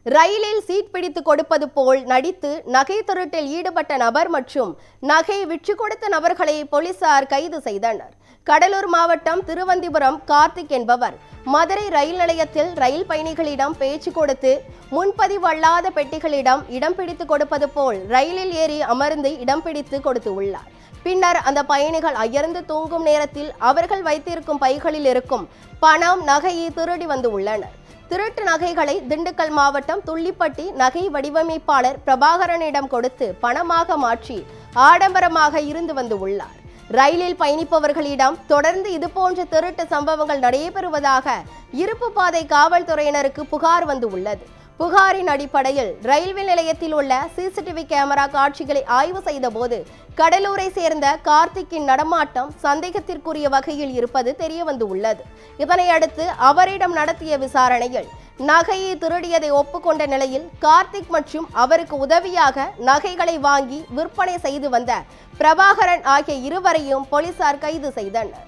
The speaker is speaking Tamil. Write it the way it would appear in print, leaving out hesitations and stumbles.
ரயிலில் சீட் பிடித்து கொடுப்பது போல் நடித்து நகை திருட்டில் ஈடுபட்ட நபர் மற்றும் நகை விற்று கொடுத்த நபர்களை போலீசார் கைது செய்தனர். கடலூர் மாவட்டம் திருவந்திபுரம் கார்த்திக் என்பவர் மதுரை ரயில் நிலையத்தில் ரயில் பயணிகளிடம் பேச்சு கொடுத்து முன்பதிவு அல்லாத பெட்டிகளிடம் இடம் பிடித்து கொடுப்பது போல் ரயிலில் ஏறி அமர்ந்து இடம் பிடித்து கொடுத்து உள்ளார். பின்னர் அந்த பயணிகள் அயர்ந்து தூங்கும் நேரத்தில் அவர்கள் வைத்திருக்கும் பைகளில் இருக்கும் பணம், நகையை திருடி வந்து உள்ளனர். திருட்டு நகைகளை திண்டுக்கல் மாவட்டம் துள்ளிப்பட்டி நகை வடிவமைப்பாளர் பிரபாகரனிடம் கொடுத்து பணமாக மாற்றி ஆடம்பரமாக இருந்து வந்து உள்ளார். ரயிலில் பயணிப்பவர்களிடம் தொடர்ந்து இதுபோன்ற திருட்டு சம்பவங்கள் நடைபெறுவதாக இருப்பு பாதை காவல்துறையினருக்கு புகார் வந்து உள்ளது. புகாரின் அடிப்படையில் ரயில்வே நிலையத்தில் உள்ள சிசிடிவி கேமரா காட்சிகளை ஆய்வு செய்த போது கடலூரை சேர்ந்த கார்த்திக்கின் நடமாட்டம் சந்தேகத்திற்குரிய வகையில் இருப்பது தெரியவந்து உள்ளது. இதனையடுத்து அவரிடம் நடத்திய விசாரணையில் நகையை திருடியதை ஒப்புக்கொண்ட நிலையில் கார்த்திக் மற்றும் அவருக்கு உதவியாக நகைகளை வாங்கி விற்பனை செய்து வந்த பிரபாகரன் ஆகிய இருவரையும் போலீசார் கைது செய்தனர்.